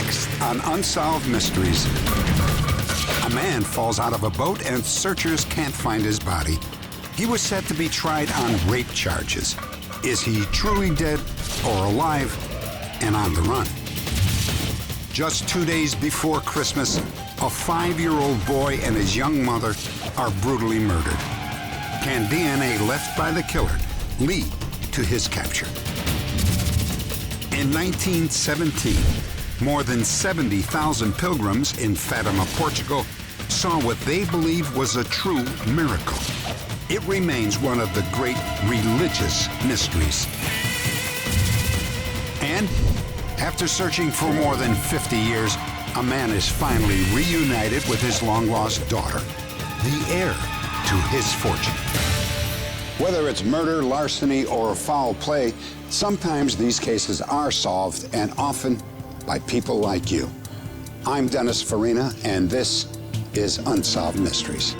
Next on Unsolved Mysteries, a man falls out of a boat and searchers can't find his body. He was set to be tried on rape charges. Is he truly dead or alive and on the run? Just 2 days before Christmas, a 5-year-old boy and his young mother are brutally murdered. Can DNA left by the killer lead to his capture? In 1917, more than 70,000 pilgrims in Fatima, Portugal, saw what they believed was a true miracle. It remains one of the great religious mysteries. And after searching for more than 50 years, a man is finally reunited with his long-lost daughter, the heir to his fortune. Whether it's murder, larceny, or foul play, sometimes these cases are solved, and often by people like you. I'm Dennis Farina, and this is Unsolved Mysteries.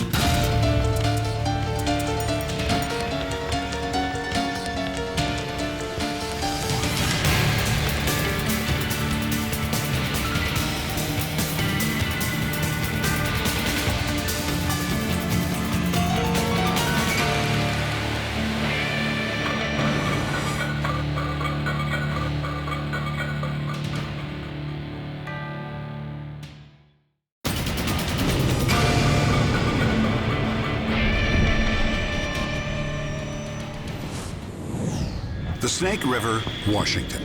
The Snake River, Washington.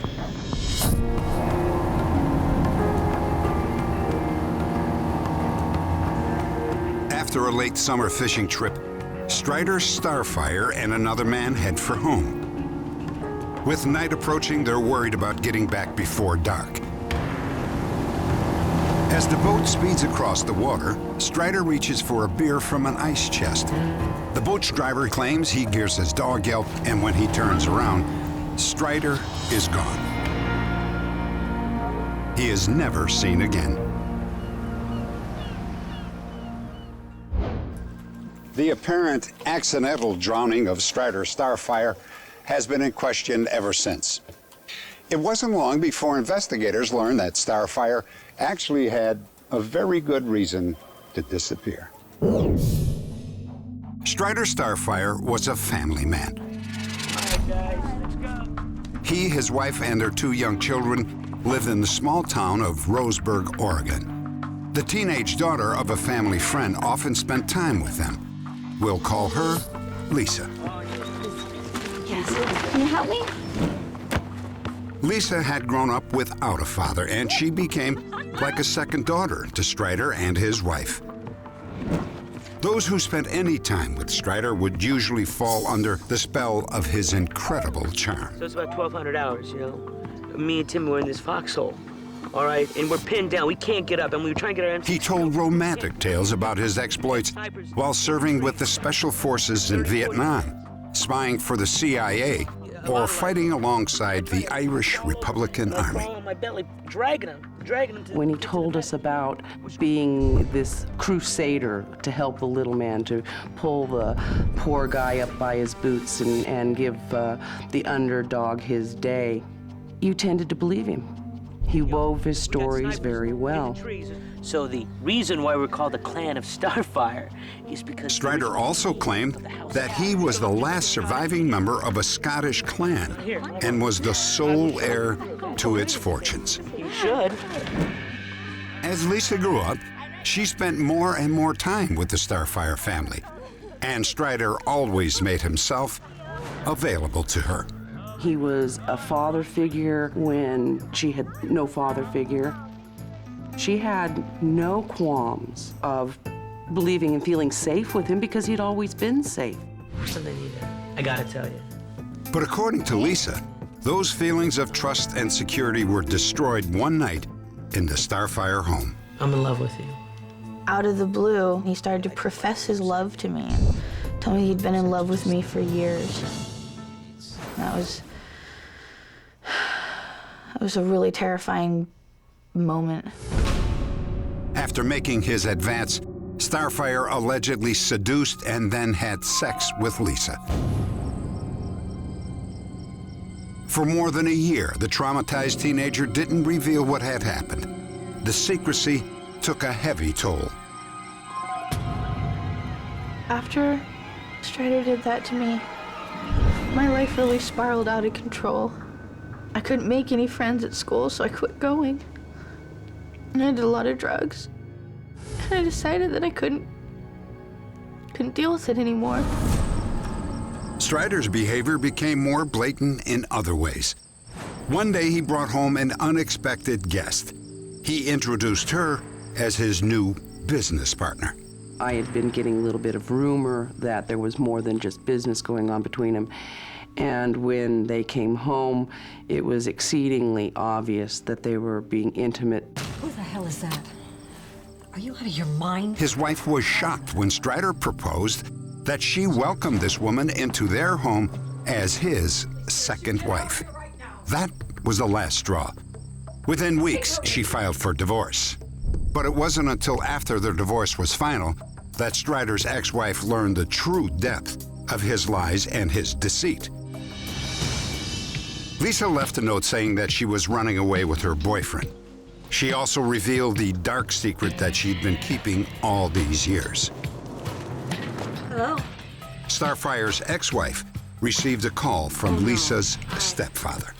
After a late summer fishing trip, Strider Starfyre and another man head for home. With night approaching, they're worried about getting back before dark. As the boat speeds across the water, Strider reaches for a beer from an ice chest. The boat's driver claims he hears his dog yelp, and when he turns around, Strider is gone. He is never seen again. The apparent accidental drowning of Strider Starfyre has been in question ever since. It wasn't long before investigators learned that Starfyre actually had a very good reason to disappear. Strider Starfyre was a family man. He, his wife, and their 2 young children lived in the small town of Roseburg, Oregon. The teenage daughter of a family friend often spent time with them. We'll call her Lisa. Yes, can you help me? Lisa had grown up without a father, and she became like a second daughter to Strider and his wife. Those who spent any time with Strider would usually fall under the spell of his incredible charm. So it's about 1,200 hours, you know? Me and Tim were in this foxhole, all right? And we're pinned down. We can't get up, and we were trying to get our... He told romantic tales about his exploits while serving with the Special Forces in Vietnam, spying for the CIA, or fighting alongside the Irish Republican Army. My belly, dragging him to... When he told us about being this crusader to help the little man, to pull the poor guy up by his boots and give the underdog his day, you tended to believe him. He wove his stories very well. So the reason why we're called the Clan of Starfyre is because... Strider also claimed that he was the last surviving member of a Scottish clan and was the sole heir to its fortunes. You should. As Lisa grew up, she spent more and more time with the Starfyre family, and Strider always made himself available to her. He was a father figure when she had no father figure. She had no qualms of believing and feeling safe with him because he'd always been safe. Something I gotta tell you. But according to Lisa, those feelings of trust and security were destroyed one night in the Starfyre home. I'm in love with you. Out of the blue, he started to profess his love to me and told me he'd been in love with me for years. That was a really terrifying moment. After making his advance, Starfyre allegedly seduced and then had sex with Lisa. For more than a year, the traumatized teenager didn't reveal what had happened. the secrecy took a heavy toll. After Strider did that to me, my life really spiraled out of control. I couldn't make any friends at school, so I quit going. And I did a lot of drugs. And I decided that I couldn't deal with it anymore. Strider's behavior became more blatant in other ways. One day he brought home an unexpected guest. He introduced her as his new business partner. I had been getting a little bit of rumor that there was more than just business going on between them. And when they came home, it was exceedingly obvious that they were being intimate. Who the hell is that? Are you out of your mind? His wife was shocked when Strider proposed that she welcomed this woman into their home as his second wife. That was the last straw. Within weeks, she filed for divorce. But it wasn't until after their divorce was final that Strider's ex-wife learned the true depth of his lies and his deceit. Lisa left a note saying that she was running away with her boyfriend. She also revealed the dark secret that she'd been keeping all these years. Hello? Starfyre's ex-wife received a call from Lisa's stepfather.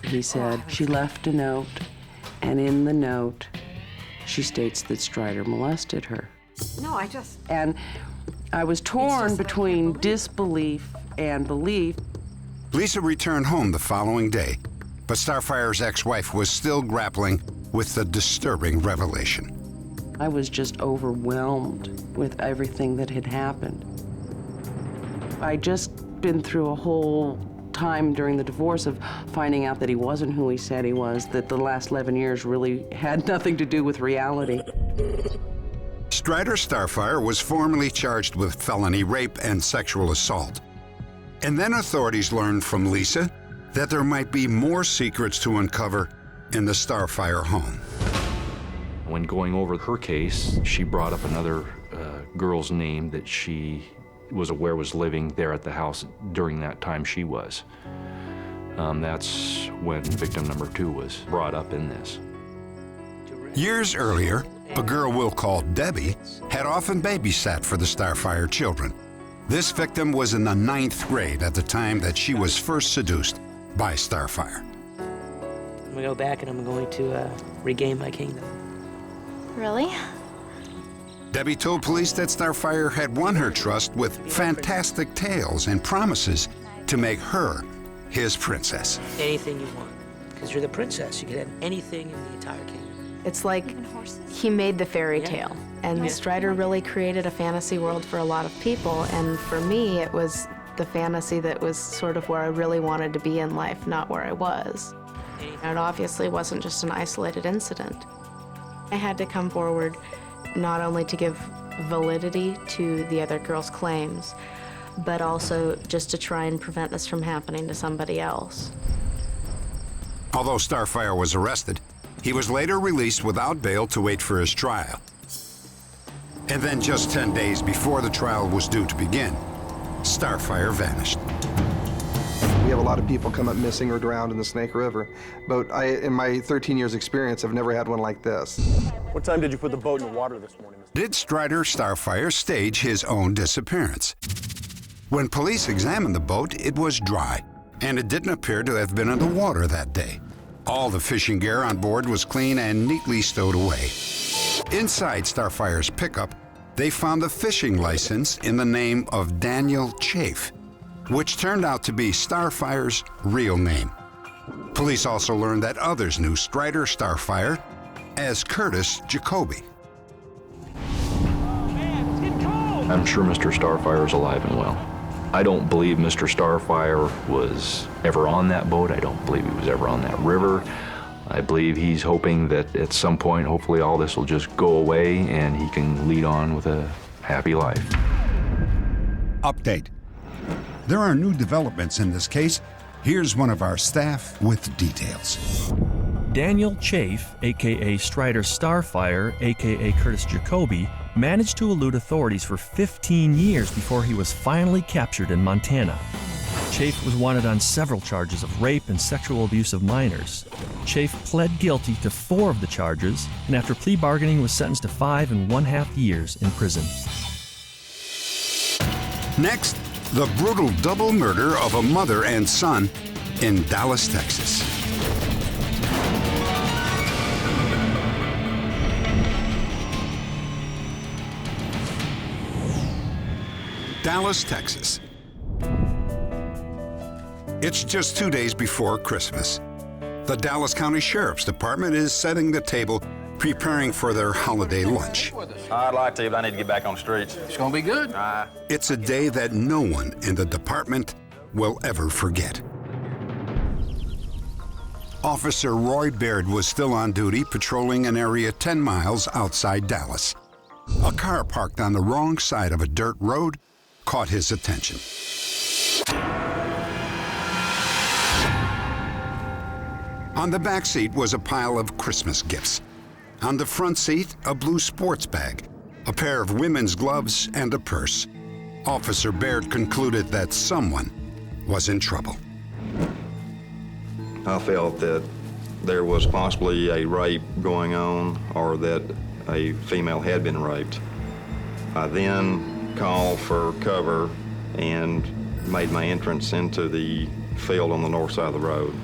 He said she left a note, and in the note, she states that Strider molested her. No, I just... And I was torn between disbelief and belief. Lisa returned home the following day, but Starfyre's ex-wife was still grappling with the disturbing revelation. I was just overwhelmed with everything that had happened. I'd just been through a whole time during the divorce of finding out that he wasn't who he said he was, that the last 11 years really had nothing to do with reality. Strider Starfyre was formally charged with felony rape and sexual assault. And then authorities learned from Lisa that there might be more secrets to uncover in the Starfyre home. When going over her case, she brought up another girl's name that she was aware was living there at the house during that time she was. That's when victim number 2 was brought up in this. Years earlier, a girl we'll call Debbie had often babysat for the Starfyre children. This victim was in the 9th grade at the time that she was first seduced by Starfyre. I'm gonna go back and I'm going to regain my kingdom. Really? Debbie told police that Starfyre had won her trust with fantastic tales and promises to make her his princess. Anything you want, because you're the princess. You can have anything in the entire kingdom. It's like he made the fairy tale, and Strider really created a fantasy world for a lot of people, and for me, it was the fantasy that was sort of where I really wanted to be in life, not where I was. And it obviously wasn't just an isolated incident. I had to come forward not only to give validity to the other girl's claims, but also just to try and prevent this from happening to somebody else. Although Starfyre was arrested, he was later released without bail to wait for his trial. And then just 10 days before the trial was due to begin, Starfyre vanished. We have a lot of people come up missing or drowned in the Snake River, but in my 13 years experience, I've never had one like this. What time did you put the boat in the water this morning? Did Strider Starfyre stage his own disappearance? When police examined the boat, it was dry, and it didn't appear to have been in the water that day. All the fishing gear on board was clean and neatly stowed away. Inside Starfyre's pickup, they found a fishing license in the name of Daniel Chafe, which turned out to be Starfyre's real name. Police also learned that others knew Strider Starfyre as Curtis Jacoby. I'm sure Mr. Starfyre is alive and well. I don't believe Mr. Starfyre was ever on that boat. I don't believe he was ever on that river. I believe he's hoping that at some point, hopefully all this will just go away and he can lead on with a happy life. Update. There are new developments in this case. Here's one of our staff with details. Daniel Chafe, a.k.a. Strider Starfyre, a.k.a. Curtis Jacoby, managed to elude authorities for 15 years before he was finally captured in Montana. Chafe was wanted on several charges of rape and sexual abuse of minors. Chafe pled guilty to 4 of the charges, and after plea bargaining was sentenced to 5 1/2 years in prison. Next, the brutal double murder of a mother and son in Dallas, Texas. Dallas, Texas. It's just 2 days before Christmas. The Dallas County Sheriff's Department is setting the table, preparing for their holiday lunch. I'd like to, but I need to get back on the streets. It's gonna be good. It's a day that no one in the department will ever forget. Officer Roy Baird was still on duty patrolling an area 10 miles outside Dallas. A car parked on the wrong side of a dirt road caught his attention. On the back seat was a pile of Christmas gifts. On the front seat, a blue sports bag, a pair of women's gloves, and a purse. Officer Baird concluded that someone was in trouble. I felt that there was possibly a rape going on or that a female had been raped. I then called for cover and made my entrance into the field on the north side of the road.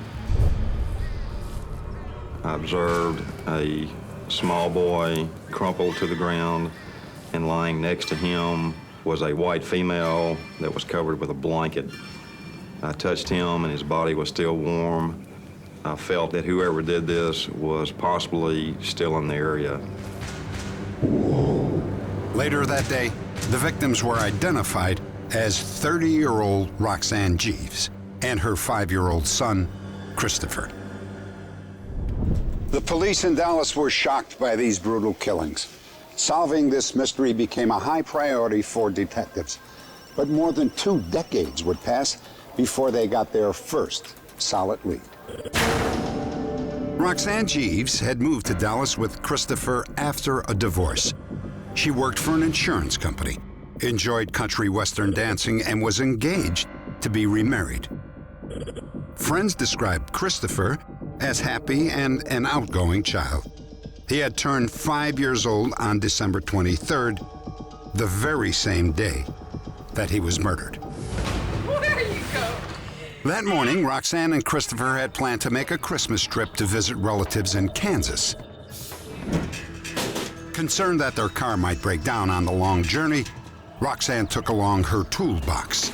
I observed a small boy crumpled to the ground, and lying next to him was a white female that was covered with a blanket. I touched him and his body was still warm. I felt that whoever did this was possibly still in the area. Later that day, the victims were identified as 30-year-old Roxanne Jeeves and her 5-year-old son, Christopher. The police in Dallas were shocked by these brutal killings. Solving this mystery became a high priority for detectives. But more than 2 decades would pass before they got their first solid lead. Roxanne Jeeves had moved to Dallas with Christopher after a divorce. She worked for an insurance company, enjoyed country western dancing, and was engaged to be remarried. Friends described Christopher as happy and an outgoing child. He had turned 5 years old on December 23rd, the very same day that he was murdered. There you go. That morning, Roxanne and Christopher had planned to make a Christmas trip to visit relatives in Kansas. Concerned that their car might break down on the long journey, Roxanne took along her toolbox.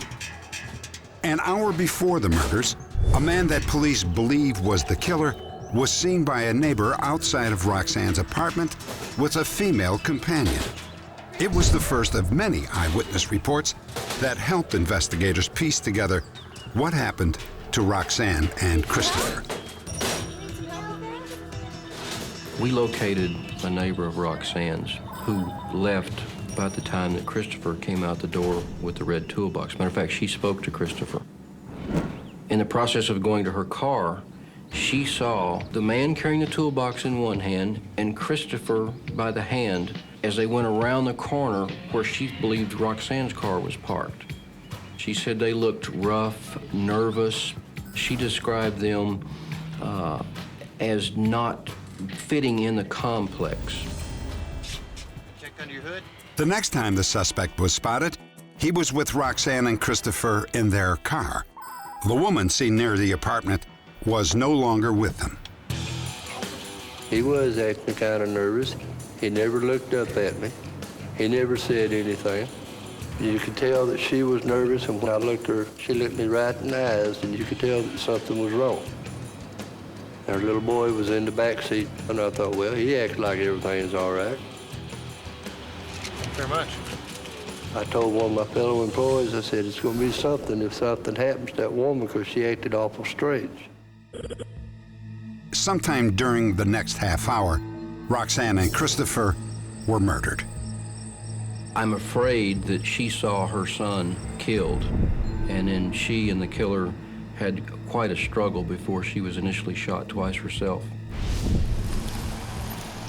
An hour before the murders, a man that police believe was the killer was seen by a neighbor outside of Roxanne's apartment with a female companion. It was the first of many eyewitness reports that helped investigators piece together what happened to Roxanne and Christopher. We located a neighbor of Roxanne's who left about the time that Christopher came out the door with the red toolbox. Matter of fact, she spoke to Christopher. In the process of going to her car, she saw the man carrying the toolbox in one hand and Christopher by the hand as they went around the corner where she believed Roxanne's car was parked. She said they looked rough, nervous. She described them as not fitting in the complex. Checked under your hood? The next time the suspect was spotted, he was with Roxanne and Christopher in their car. The woman seen near the apartment was no longer with them. He was acting kind of nervous. He never looked up at me. He never said anything. You could tell that she was nervous, and when I looked at her, she looked me right in the eyes, and you could tell that something was wrong. Our little boy was in the back seat, and I thought, well, he acts like everything's all right. Very much. I told one of my fellow employees, I said, it's going to be something if something happens to that woman, because she acted awful strange. Sometime during the next half hour, Roxanne and Christopher were murdered. I'm afraid that she saw her son killed, and then she and the killer had quite a struggle before she was initially shot twice herself.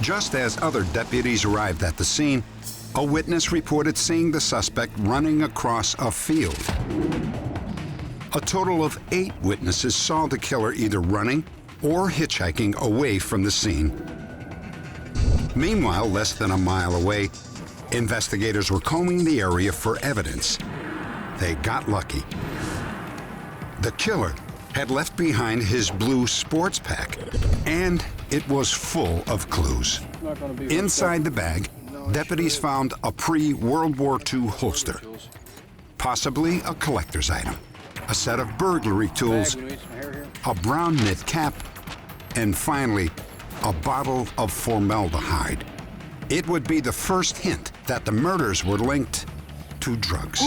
Just as other deputies arrived at the scene, a witness reported seeing the suspect running across a field. A total of 8 witnesses saw the killer either running or hitchhiking away from the scene. Meanwhile, less than a mile away, investigators were combing the area for evidence. They got lucky. The killer had left behind his blue sports pack, and it was full of clues. Inside the bag, deputies found a pre-World War II holster, possibly a collector's item, a set of burglary tools, a brown knit cap, and finally, a bottle of formaldehyde. It would be the first hint that the murders were linked to drugs.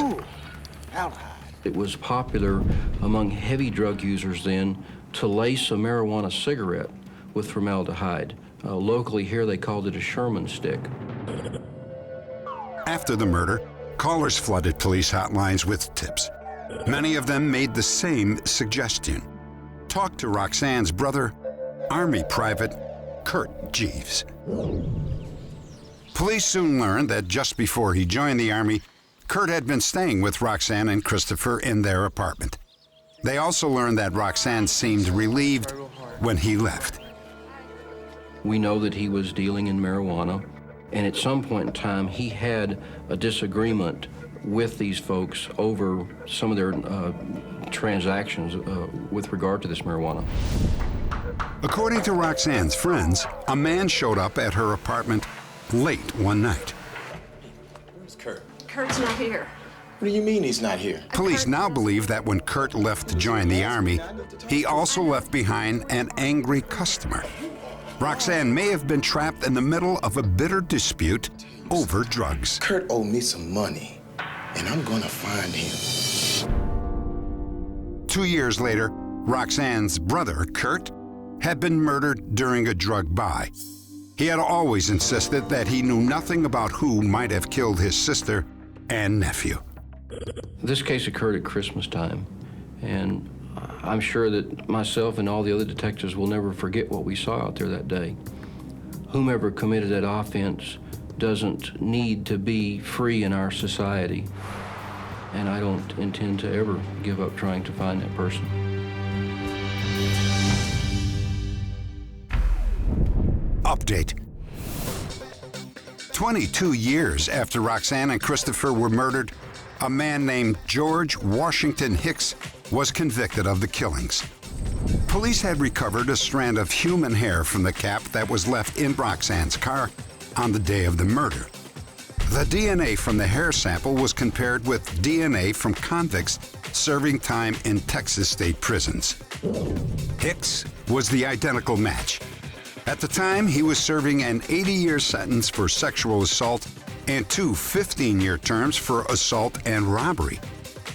It was popular among heavy drug users then to lace a marijuana cigarette with formaldehyde. Locally here, they called it a Sherman stick. After the murder, callers flooded police hotlines with tips. Many of them made the same suggestion. Talk to Roxanne's brother, Army Private Kurt Jeeves. Police soon learned that just before he joined the Army, Kurt had been staying with Roxanne and Christopher in their apartment. They also learned that Roxanne seemed relieved when he left. We know that he was dealing in marijuana, and at some point in time, he had a disagreement with these folks over some of their transactions with regard to this marijuana. According to Roxanne's friends, a man showed up at her apartment late one night. Where's Kurt? Kurt's not here. What do you mean he's not here? Police now believe that when Kurt left to join the Army, he also left behind an angry customer. Roxanne may have been trapped in the middle of a bitter dispute over drugs. Kurt owed me some money, and I'm gonna find him. 2 years later, Roxanne's brother, Kurt, had been murdered during a drug buy. He had always insisted that he knew nothing about who might have killed his sister and nephew. This case occurred at Christmas time, and I'm sure that myself and all the other detectives will never forget what we saw out there that day. Whomever committed that offense doesn't need to be free in our society, and I don't intend to ever give up trying to find that person. Update. 22 years after Roxanne and Christopher were murdered, a man named George Washington Hicks was convicted of the killings. Police had recovered a strand of human hair from the cap that was left in Roxanne's car on the day of the murder. The DNA from the hair sample was compared with DNA from convicts serving time in Texas state prisons. Hicks was the identical match. At the time, he was serving an 80-year sentence for sexual assault and 2 15-year terms for assault and robbery.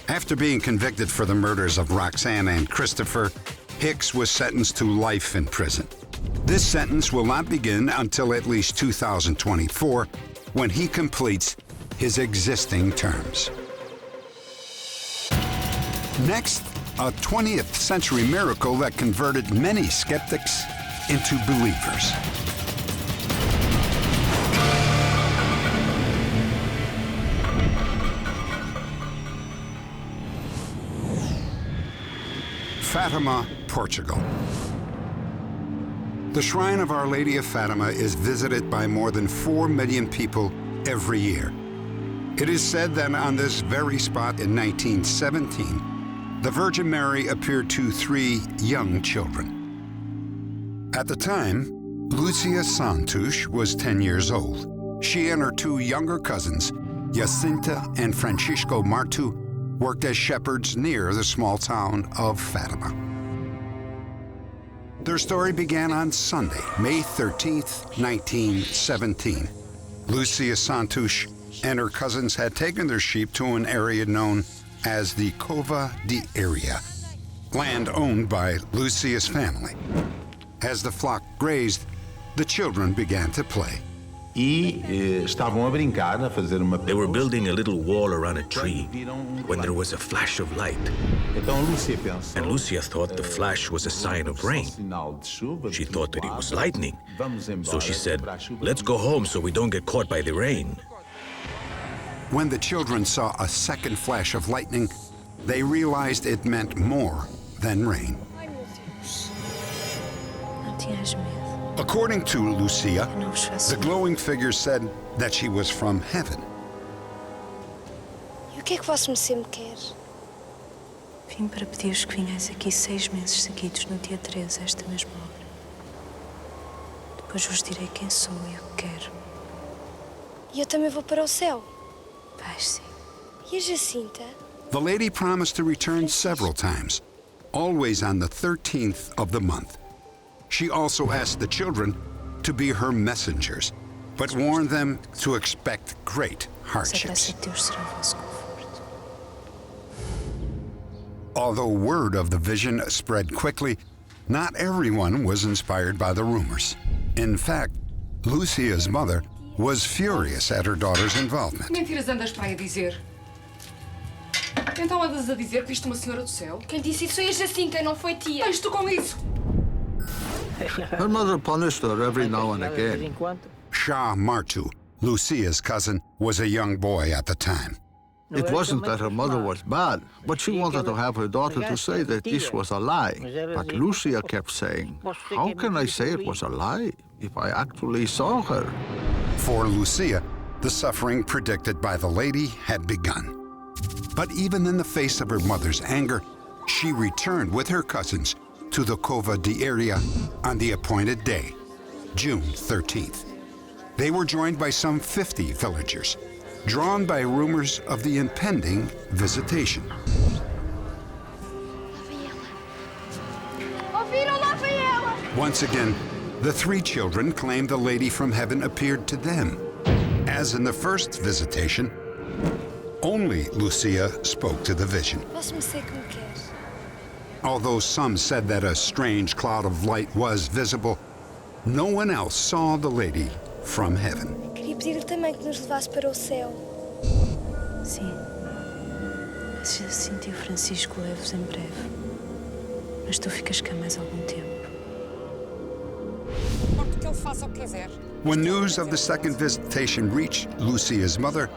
After being convicted for the murders of Roxanne and Christopher, Hicks was sentenced to life in prison. This sentence will not begin until at least 2024, when he completes his existing terms. Next, a 20th century miracle that converted many skeptics into believers. Fatima, Portugal. The shrine of Our Lady of Fatima is visited by more than 4 million people every year. It is said that on this very spot in 1917, the Virgin Mary appeared to 3 young children. At the time, Lucia Santos was 10 years old. She and her 2 younger cousins, Jacinta and Francisco Martu, worked as shepherds near the small town of Fatima. Their story began on Sunday, May 13th, 1917. Lucia Santos and her cousins had taken their sheep to an area known as the Cova de Area, land owned by Lucia's family. As the flock grazed, the children began to play. They were building a little wall around a tree when there was a flash of light. And Lucia thought the flash was a sign of rain. She thought that it was lightning. So she said, "Let's go home so we don't get caught by the rain." When the children saw a second flash of lightning, they realized it meant more than rain. According to Lucia, the glowing figure said that she was from heaven. E o que é que Vossa Mercê me quer? Vim para pedir-vos que vinhais aqui 6 meses seguidos no dia 13 a esta mesma hora. Depois vos direi quem sou e o que quero. E eu também vou para o céu. Vais sim. E a Jacinta? The lady promised to return several times, always on the 13th of the month. She also asked the children to be her messengers, but warned them to expect great hardships. Although word of the vision spread quickly, not everyone was inspired by the rumors. In fact, Lucia's mother was furious at her daughter's involvement. Mentiras andas para aí a dizer? Então andas a dizer que viste uma senhora do céu? Quem disse isso foi a Jacinta, não foi tia. Tens tu com isso? Her mother punished her every now and again. Shah Martu, Lucia's cousin, was a young boy at the time. It wasn't that her mother was bad, but she wanted to have her daughter to say that this was a lie. But Lucia kept saying, how can I say it was a lie if I actually saw her? For Lucia, the suffering predicted by the lady had begun. But even in the face of her mother's anger, she returned with her cousins to the Cova de Area on the appointed day, June 13th. They were joined by some 50 villagers, drawn by rumors of the impending visitation. Once again, the three children claimed the lady from heaven appeared to them. As in the first visitation, only Lucia spoke to the vision. Although some said that a strange cloud of light was visible, no one else saw the lady from heaven. Queria pedir-lhe também que nos levasse para o céu. Sim. A Jacinta e o Francisco levo-vos em breve. Mas tu ficas cá mais algum tempo. Importa que ele faça o que quiser. When news of the second visitation reached Lucia's mother,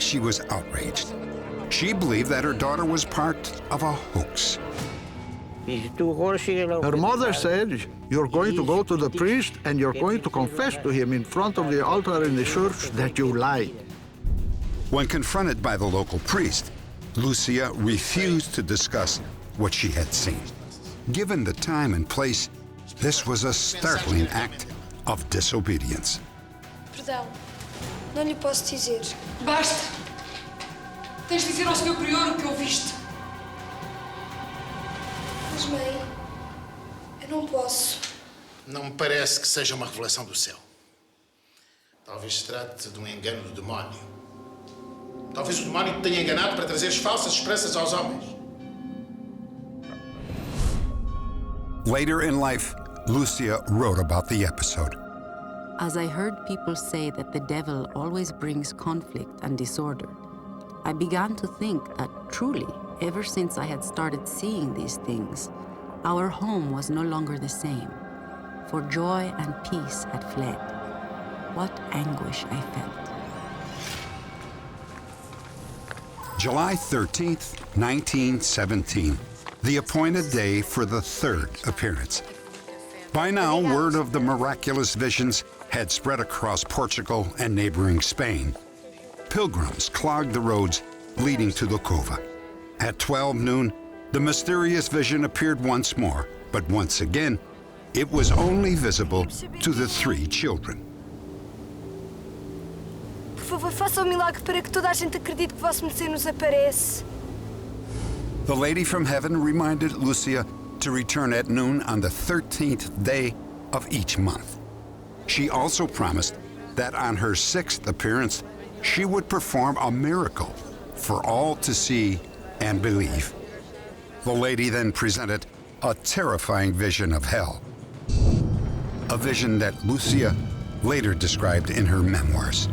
she was outraged. She believed that her daughter was part of a hoax. Her mother said, you're going to go to the priest and you're going to confess to him in front of the altar in the church that you lied. When confronted by the local priest, Lucia refused to discuss what she had seen. Given the time and place, this was a startling act of disobedience. Perdão, não lhe posso dizer. Basta! Tens de dizer ao Sr. Prior o que ouviste. Mas, mãe, eu não posso. Não me parece que seja uma revelação do céu. Talvez se trate de um engano do demónio. Talvez o demónio te tenha enganado para trazer falsas esperanças aos homens. Later in life, Lucia wrote about the episode. As I heard people say that the devil always brings conflict and disorder, I began to think that truly, ever since I had started seeing these things, our home was no longer the same, for joy and peace had fled. What anguish I felt. July 13th, 1917, the appointed day for the third appearance. By now, word of the miraculous visions had spread across Portugal and neighboring Spain. Pilgrims clogged the roads leading to the Cova. At 12 noon, the mysterious vision appeared once more, but once again, it was only visible to the three children. Por favor, faça um milagre para que toda a gente acredite que Vossa Mercê nos aparece. The lady from heaven reminded Lucia to return at noon on the 13th day of each month. She also promised that on her 6th appearance, she would perform a miracle for all to see and believe. The lady then presented a terrifying vision of hell, a vision that Lucia later described in her memoirs.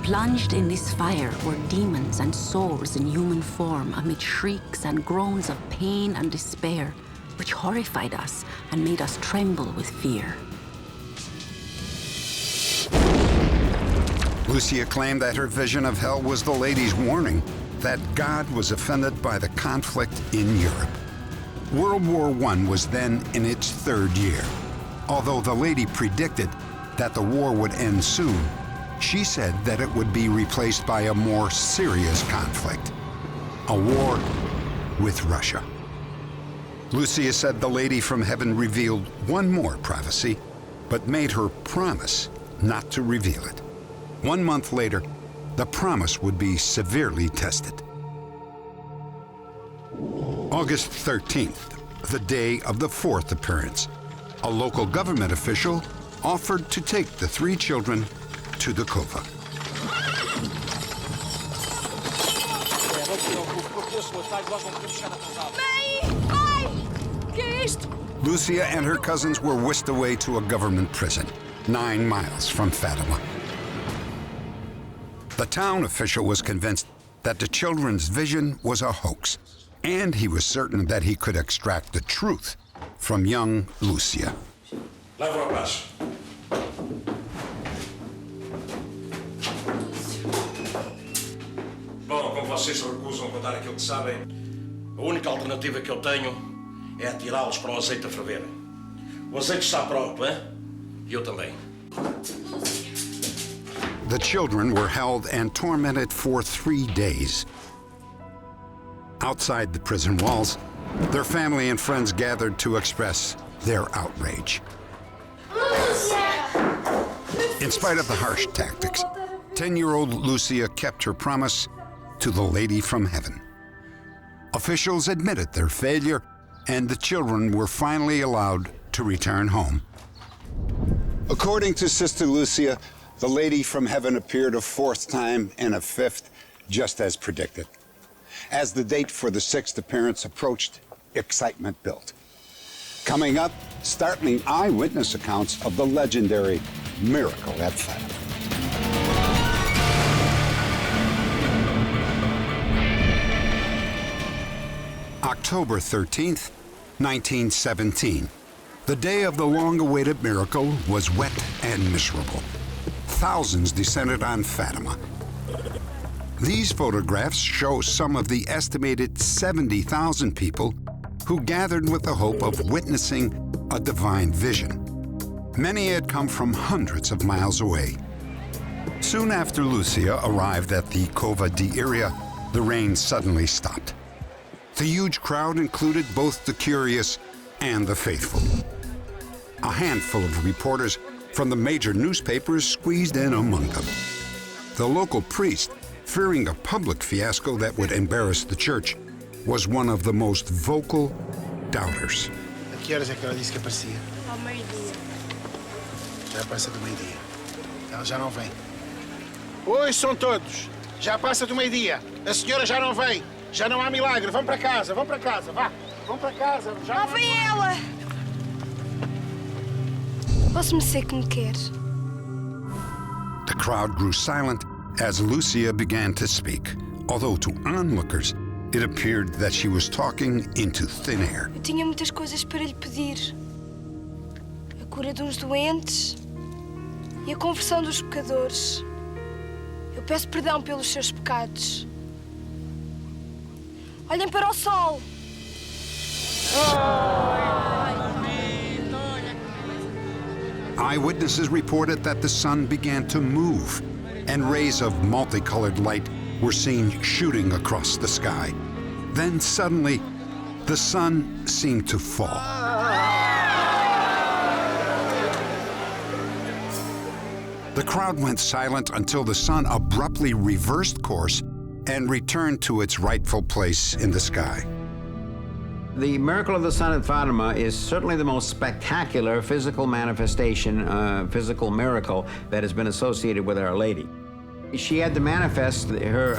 Plunged in this fire were demons and souls in human form amid shrieks and groans of pain and despair, which horrified us and made us tremble with fear. Lucia claimed that her vision of hell was the lady's warning that God was offended by the conflict in Europe. World War I was then in its third year. Although the lady predicted that the war would end soon, she said that it would be replaced by a more serious conflict, a war with Russia. Lucia said the lady from heaven revealed one more prophecy, but made her promise not to reveal it. 1 month later, the promise would be severely tested. August 13th, the day of the fourth appearance, a local government official offered to take the 3 children to the cova. Lucia and her cousins were whisked away to a government prison, 9 miles from Fatima. The town official was convinced that the children's vision was a hoax, and he was certain that he could extract the truth from young Lucia. Leva-o abaixo. Bom, como vocês se recusam a contar aquilo que sabem, a única alternativa que eu tenho é atirá-los para o azeite a ferver. O azeite está pronto, hein? E eu também. The children were held and tormented for 3 days. Outside the prison walls, their family and friends gathered to express their outrage. In spite of the harsh tactics, 10-year-old Lucia kept her promise to the lady from heaven. Officials admitted their failure, and the children were finally allowed to return home. According to Sister Lucia, the lady from heaven appeared a 4th time and a 5th, just as predicted. As the date for the 6th appearance approached, excitement built. Coming up, startling eyewitness accounts of the legendary miracle at Fatima. October 13th, 1917. The day of the long-awaited miracle was wet and miserable. Thousands descended on Fatima. These photographs show some of the estimated 70,000 people who gathered with the hope of witnessing a divine vision. Many had come from hundreds of miles away. Soon after Lucia arrived at the Cova di Iria, the rain suddenly stopped. The huge crowd included both the curious and the faithful. A handful of reporters from the major newspapers squeezed in among them. The local priest, fearing a public fiasco that would embarrass the church, was one of the most vocal doubters. A que horas é que ela disse que aparecia? Ao meio-dia. Já passa do meio-dia. Ela já não vem. Oi, são todos. Já passa do meio-dia. A senhora já não vem. Já não há milagre. Vão para casa, vá. Vão para casa. Já não vem ela. Posso-me ser que me quer. The crowd grew silent as Lucia began to speak, although to onlookers, it appeared that she was talking into thin air. Eu tinha muitas coisas para lhe pedir. A cura de uns doentes e a conversão dos pecadores. Eu peço perdão pelos seus pecados. Olhem para o sol. Eyewitnesses reported that the sun began to move, and rays of multicolored light were seen shooting across the sky. Then suddenly, the sun seemed to fall. The crowd went silent until the sun abruptly reversed course and returned to its rightful place in the sky. The miracle of the sun at Fatima is certainly the most spectacular physical manifestation, physical miracle that has been associated with Our Lady. She had to manifest her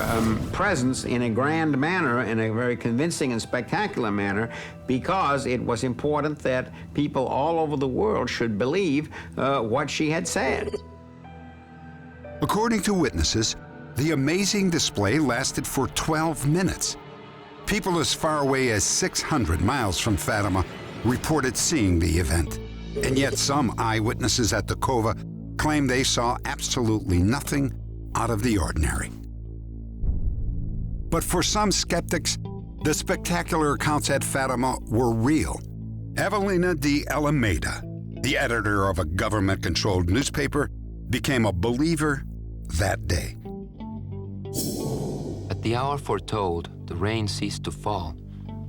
presence in a grand manner, in a very convincing and spectacular manner, because it was important that people all over the world should believe what she had said. According to witnesses, the amazing display lasted for 12 minutes. People as far away as 600 miles from Fatima reported seeing the event. And yet some eyewitnesses at the Cova claim they saw absolutely nothing out of the ordinary. But for some skeptics, the spectacular accounts at Fatima were real. Evelina de Alameda, the editor of a government-controlled newspaper, became a believer that day. At the hour foretold, the rain ceased to fall.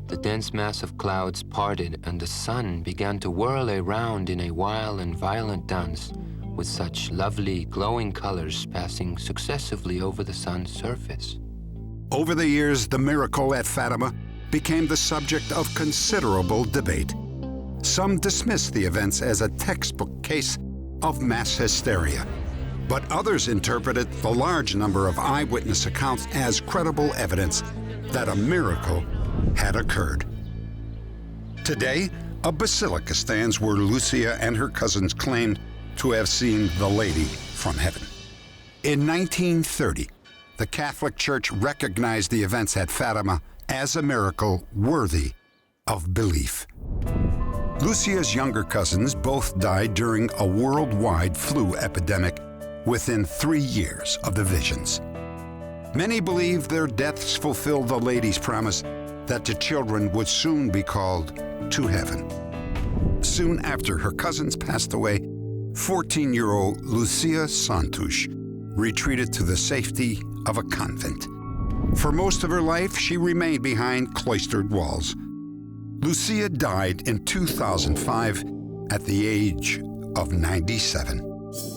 The dense mass of clouds parted, and the sun began to whirl around in a wild and violent dance, with such lovely, glowing colors passing successively over the sun's surface. Over the years, the miracle at Fatima became the subject of considerable debate. Some dismissed the events as a textbook case of mass hysteria, but others interpreted the large number of eyewitness accounts as credible evidence that a miracle had occurred. Today, a basilica stands where Lucia and her cousins claimed to have seen the Lady from heaven. In 1930, the Catholic Church recognized the events at Fatima as a miracle worthy of belief. Lucia's younger cousins both died during a worldwide flu epidemic within 3 years of the visions. Many believe their deaths fulfilled the Lady's promise that the children would soon be called to heaven. Soon after her cousins passed away, 14-year-old Lucia Santos retreated to the safety of a convent. For most of her life, she remained behind cloistered walls. Lucia died in 2005 at the age of 97.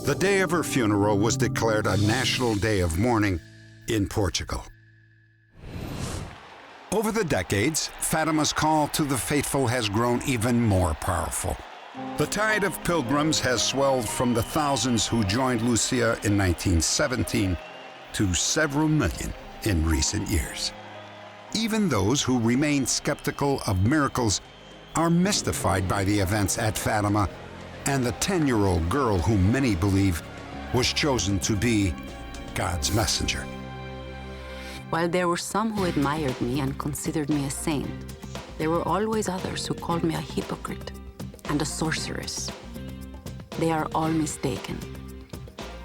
The day of her funeral was declared a national day of mourning in Portugal. Over the decades, Fatima's call to the faithful has grown even more powerful. The tide of pilgrims has swelled from the thousands who joined Lucia in 1917 to several million in recent years. Even those who remain skeptical of miracles are mystified by the events at Fatima and the 10-year-old girl who many believe was chosen to be God's messenger. While there were some who admired me and considered me a saint, there were always others who called me a hypocrite and a sorceress. They are all mistaken.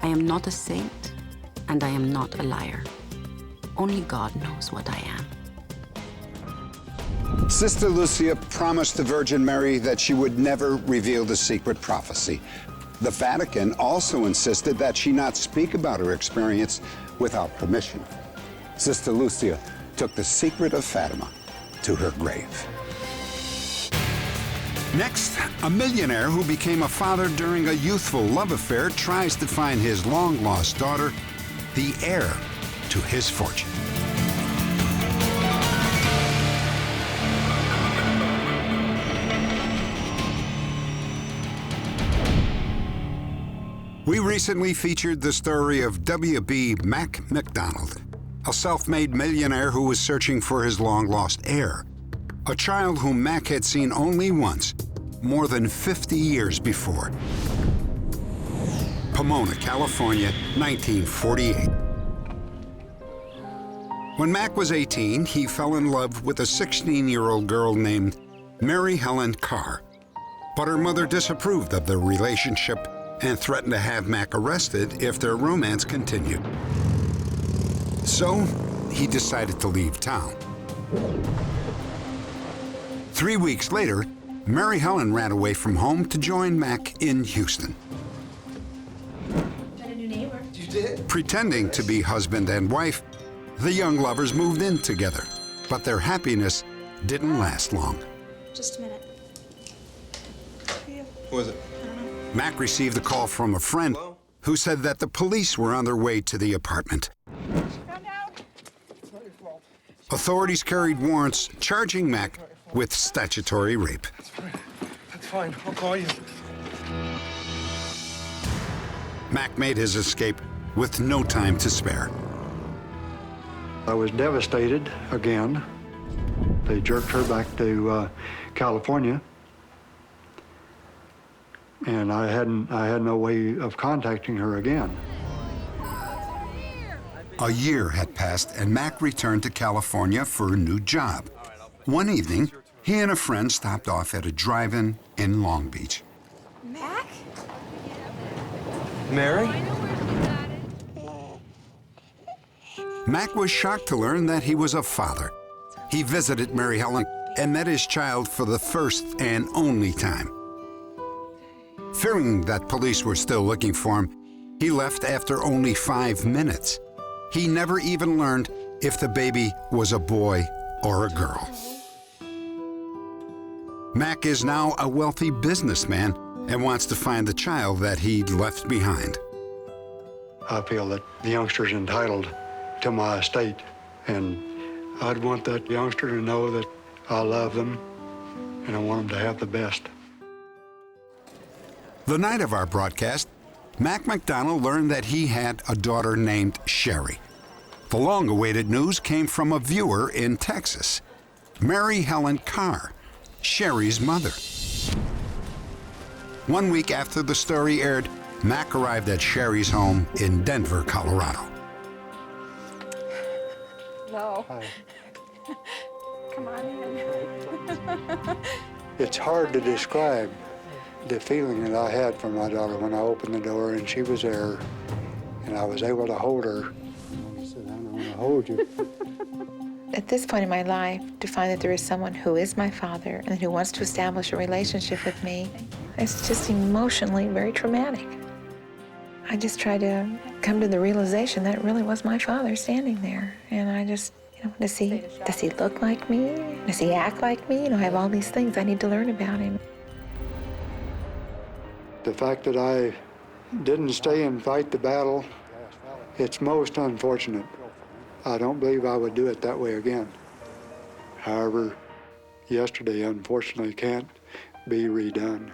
I am not a saint, and I am not a liar. Only God knows what I am. Sister Lucia promised the Virgin Mary that she would never reveal the secret prophecy. The Vatican also insisted that she not speak about her experience without permission. Sister Lucia took the secret of Fatima to her grave. Next, a millionaire who became a father during a youthful love affair tries to find his long-lost daughter, the heir to his fortune. We recently featured the story of W.B. Mac McDonald, a self-made millionaire who was searching for his long-lost heir, a child whom Mac had seen only once, more than 50 years before. Pomona, California, 1948. When Mac was 18, he fell in love with a 16-year-old girl named Mary Helen Carr, but her mother disapproved of their relationship and threatened to have Mac arrested if their romance continued. So, he decided to leave town. 3 weeks later, Mary Helen ran away from home to join Mac in Houston. Got a new neighbor. You did? Pretending to be husband and wife, the young lovers moved in together, but their happiness didn't last long. Just a minute. Who was it? Mac received a call from a friend who said that the police were on their way to the apartment. Authorities carried warrants charging Mac with statutory rape. That's fine. I'll call you. Mac made his escape with no time to spare. I was devastated again. They jerked her back to California. And I had no way of contacting her again. A year had passed, and Mac returned to California for a new job. One evening, he and a friend stopped off at a drive-in in Long Beach. Mac? Mary? Mac was shocked to learn that he was a father. He visited Mary Helen and met his child for the first and only time. Fearing that police were still looking for him, he left after only 5 minutes. He never even learned if the baby was a boy or a girl. Mac is now a wealthy businessman and wants to find the child that he'd left behind. I feel that the youngster's entitled to my estate, and I'd want that youngster to know that I love them and I want them to have the best. The night of our broadcast, Mac McDonald learned that he had a daughter named Sherry. The long-awaited news came from a viewer in Texas, Mary Helen Carr, Sherry's mother. 1 week after the story aired, Mac arrived at Sherry's home in Denver, Colorado. No. Come on in. It's hard to describe the feeling that I had for my daughter when I opened the door and she was there and I was able to hold her. I said, I want to hold you. At this point in my life, to find that there is someone who is my father and who wants to establish a relationship with me, it's just emotionally very traumatic. I just tried to come to the realization that it really was my father standing there. And I just, does he look like me? Does he act like me? I have all these things I need to learn about him. The fact that I didn't stay and fight the battle, it's most unfortunate. I don't believe I would do it that way again. However, yesterday unfortunately can't be redone.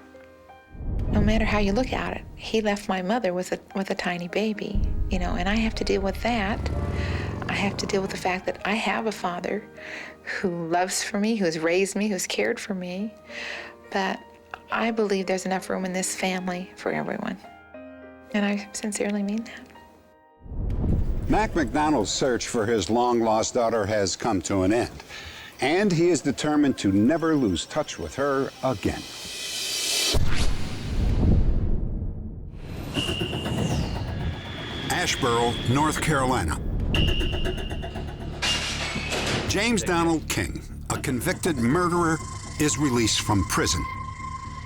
No matter how you look at it, he left my mother with a tiny baby, and I have to deal with that. I have to deal with the fact that I have a father who loves for me, who's raised me, who's cared for me. But I believe there's enough room in this family for everyone. And I sincerely mean that. Mac McDonald's search for his long-lost daughter has come to an end, and he is determined to never lose touch with her again. Asheboro, North Carolina. James Donald King, a convicted murderer, is released from prison.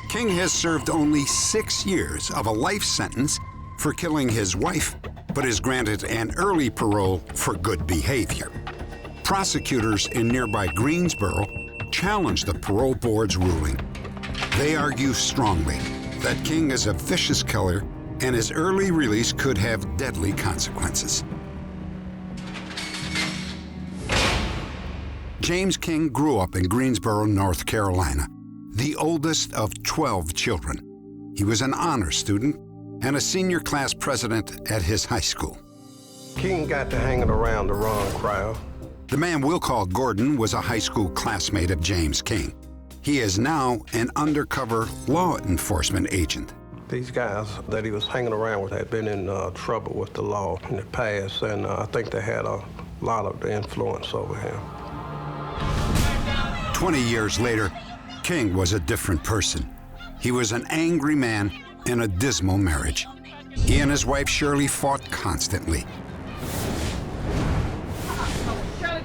King has served only 6 years of a life sentence for killing his wife, but is granted an early parole for good behavior. Prosecutors in nearby Greensboro challenge the parole board's ruling. They argue strongly that King is a vicious killer and his early release could have deadly consequences. James King grew up in Greensboro, North Carolina, the oldest of 12 children. He was an honor student and a senior class president at his high school. King got to hanging around the wrong crowd. The man we'll call Gordon was a high school classmate of James King. He is now an undercover law enforcement agent. These guys that he was hanging around with had been in trouble with the law in the past, and I think they had a lot of influence over him. 20 years later, King was a different person. He was an angry man in a dismal marriage. He and his wife Shirley fought constantly.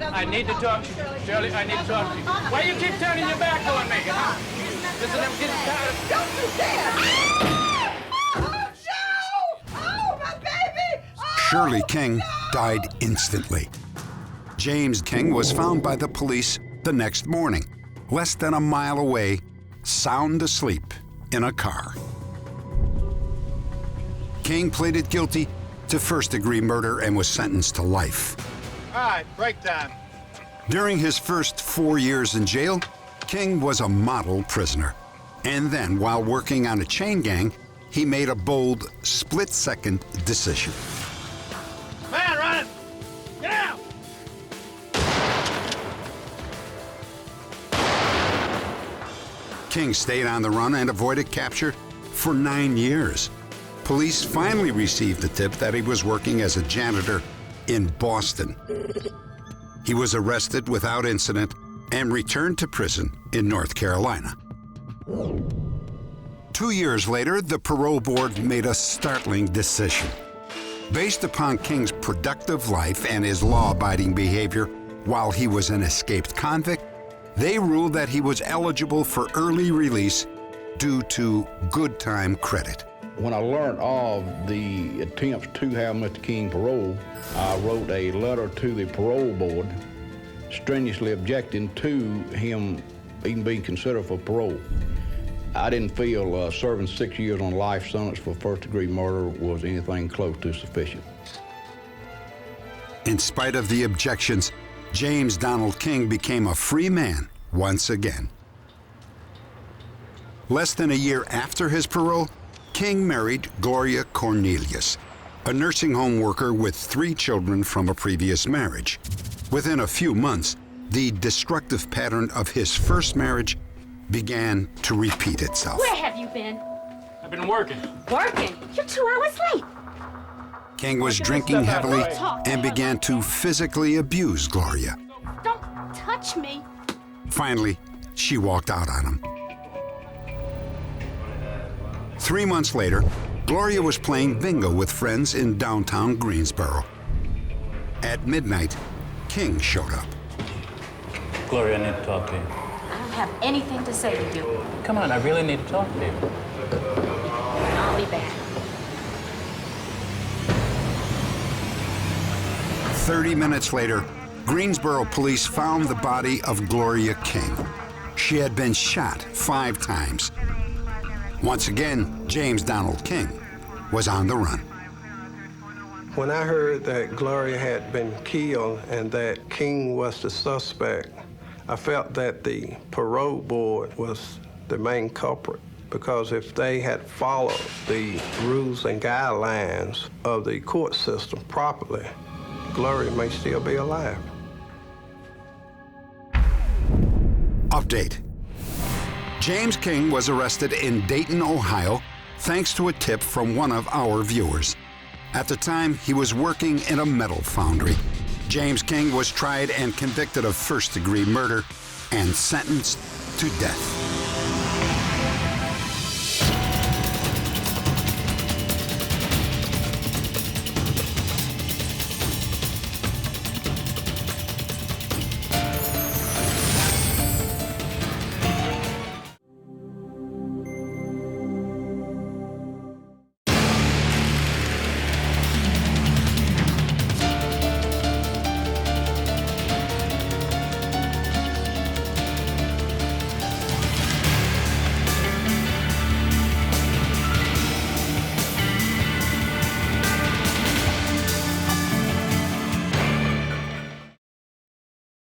I need to talk to you. Shirley, I need to talk to you. Why you keep turning your back on me, huh? Listen, I'm getting tired of... Don't you dare! Oh, Joe! Oh, my baby! Oh, Shirley King died instantly. James King was found by the police the next morning, less than a mile away, sound asleep in a car. King pleaded guilty to first-degree murder and was sentenced to life. All right, break time. During his first 4 years in jail, King was a model prisoner. And then, while working on a chain gang, he made a bold, split-second decision. Man, run it! Get out! King stayed on the run and avoided capture for 9 years. Police finally received the tip that he was working as a janitor in Boston. He was arrested without incident and returned to prison in North Carolina. 2 years later, the parole board made a startling decision. Based upon King's productive life and his law-abiding behavior while he was an escaped convict, they ruled that he was eligible for early release due to good time credit. When I learned of the attempts to have Mr. King paroled, I wrote a letter to the parole board strenuously objecting to him even being considered for parole. I didn't feel serving 6 years on life sentence for first-degree murder was anything close to sufficient. In spite of the objections, James Donald King became a free man once again. Less than a year after his parole, King married Gloria Cornelius, a nursing home worker with 3 children from a previous marriage. Within a few months, the destructive pattern of his first marriage began to repeat itself. Where have you been? I've been working. Working? You're 2 hours late. King was drinking heavily and began to physically abuse Gloria. Don't touch me. Finally, she walked out on him. 3 months later, Gloria was playing bingo with friends in downtown Greensboro. At midnight, King showed up. Gloria, I need to talk to you. I don't have anything to say to you. Come on, I really need to talk to you. I'll be back. 30 minutes later, Greensboro police found the body of Gloria King. She had been shot 5 times. Once again, James Donald King was on the run. When I heard that Gloria had been killed and that King was the suspect, I felt that the parole board was the main culprit, because if they had followed the rules and guidelines of the court system properly, Gloria may still be alive. Update. James King was arrested in Dayton, Ohio, thanks to a tip from one of our viewers. At the time, he was working in a metal foundry. James King was tried and convicted of first-degree murder and sentenced to death.